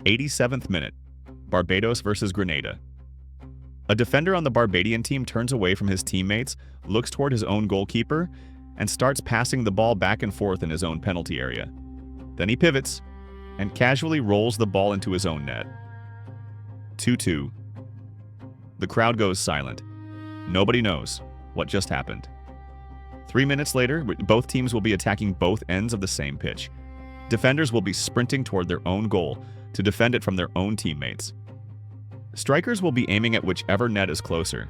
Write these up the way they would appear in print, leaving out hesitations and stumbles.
87th minute. Barbados versus Grenada. A defender on the Barbadian team turns away from his teammates, looks toward his own goalkeeper, and starts passing the ball back and forth in his own penalty area. Then he pivots and casually rolls the ball into his own net. 2-2. The crowd goes silent. Nobody knows what just happened. 3 minutes later, both teams will be attacking both ends of the same pitch. Defenders will be sprinting toward their own goal to defend it from their own teammates. Strikers will be aiming at whichever net is closer.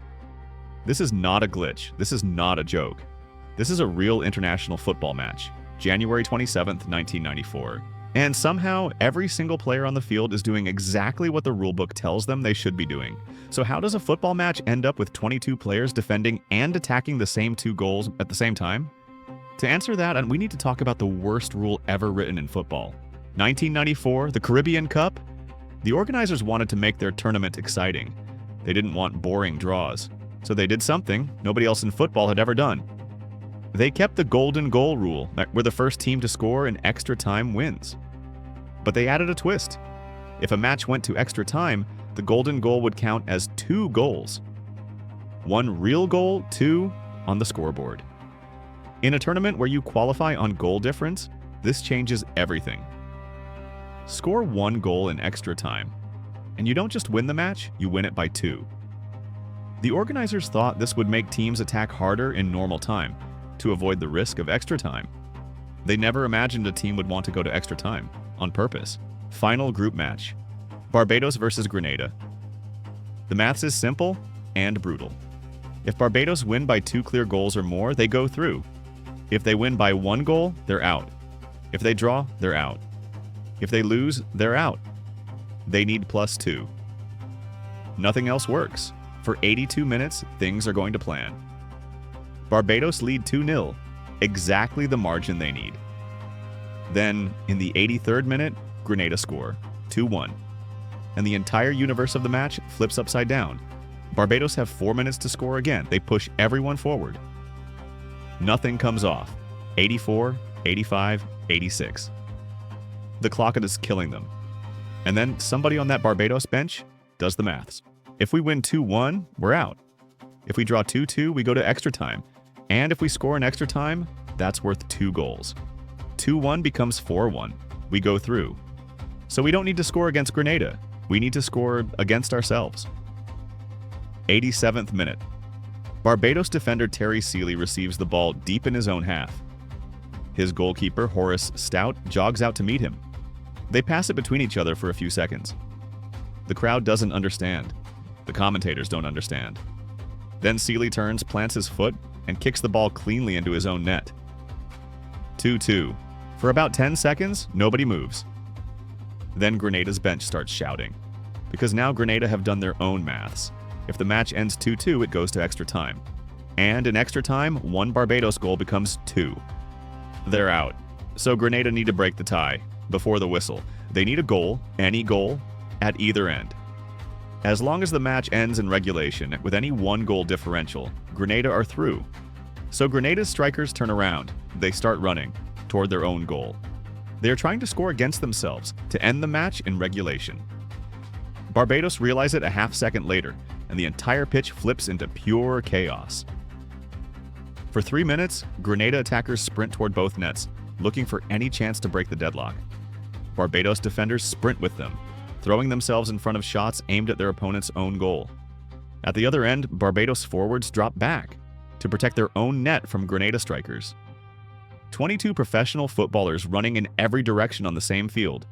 This is not a glitch. This is not a joke. This is a real international football match, January 27th, 1994. And somehow, every single player on the field is doing exactly what the rulebook tells them they should be doing. So how does a football match end up with 22 players defending and attacking the same two goals at the same time? To answer that, we need to talk about the worst rule ever written in football. 1994, the Caribbean Cup? The organizers wanted to make their tournament exciting. They didn't want boring draws. So they did something nobody else in football had ever done. They kept the golden goal rule, where the first team to score in extra time wins. But they added a twist. If a match went to extra time, the golden goal would count as 2 goals. 1 real goal, 2 on the scoreboard. In a tournament where you qualify on goal difference, this changes everything. Score 1 goal in extra time, and you don't just win the match, you win it by 2. The organizers thought this would make teams attack harder in normal time, to avoid the risk of extra time. They never imagined a team would want to go to extra time, on purpose. Final group match. Barbados versus Grenada. The maths is simple and brutal. If Barbados win by 2 clear goals or more, they go through. If they win by 1 goal, they're out. If they draw, they're out. If they lose, they're out. They need +2. Nothing else works. For 82 minutes, things are going to plan. Barbados lead 2-0, exactly the margin they need. Then, in the 83rd minute, Grenada score, 2-1. And the entire universe of the match flips upside down. Barbados have 4 minutes to score again. They push everyone forward. Nothing comes off. 84, 85, 86. The clock is killing them. And then somebody on that Barbados bench does the maths. If we win 2-1, we're out. If we draw 2-2, we go to extra time. And if we score in extra time, that's worth 2 goals. 2-1 becomes 4-1. We go through. So we don't need to score against Grenada. We need to score against ourselves. 87th minute. Barbados defender Terry Seeley receives the ball deep in his own half. His goalkeeper, Horace Stout, jogs out to meet him. They pass it between each other for a few seconds. The crowd doesn't understand. The commentators don't understand. Then Seeley turns, plants his foot, and kicks the ball cleanly into his own net. 2-2. For about 10 seconds, nobody moves. Then Grenada's bench starts shouting. Because now Grenada have done their own maths. If the match ends 2-2, it goes to extra time. And in extra time, 1 Barbados goal becomes 2. They're out. So Grenada need to break the tie before the whistle. They need a goal, any goal, at either end. As long as the match ends in regulation with any 1 goal differential, Grenada are through. So Grenada's strikers turn around. They start running toward their own goal. They are trying to score against themselves to end the match in regulation. Barbados realize it a half second later, and the entire pitch flips into pure chaos. For 3 minutes, Grenada attackers sprint toward both nets, looking for any chance to break the deadlock. Barbados defenders sprint with them, throwing themselves in front of shots aimed at their opponent's own goal. At the other end, Barbados forwards drop back to protect their own net from Grenada strikers. 22 professional footballers running in every direction on the same field,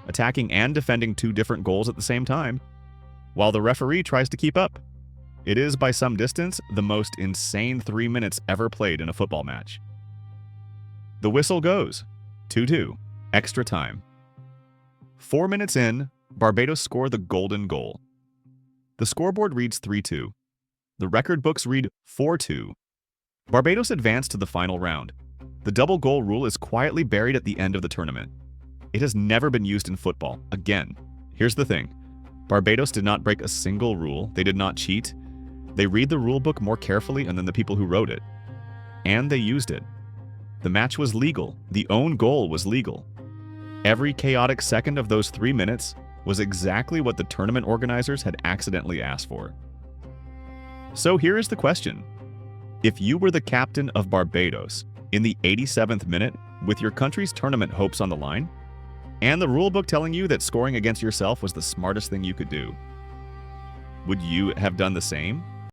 attacking and defending 2 different goals at the same time, while the referee tries to keep up. It is, by some distance, the most insane 3 minutes ever played in a football match. The whistle goes. 2-2. Extra time. 4 minutes in, Barbados score the golden goal. The scoreboard reads 3-2. The record books read 4-2. Barbados advance to the final round. The double goal rule is quietly buried at the end of the tournament. It has never been used in football, again. Here's the thing. Barbados did not break a single rule. They did not cheat. They read the rule book more carefully than the people who wrote it. And they used it. The match was legal. The own goal was legal. Every chaotic second of those 3 minutes, was exactly what the tournament organizers had accidentally asked for. So here is the question. If you were the captain of Barbados in the 87th minute with your country's tournament hopes on the line, and the rulebook telling you that scoring against yourself was the smartest thing you could do, would you have done the same?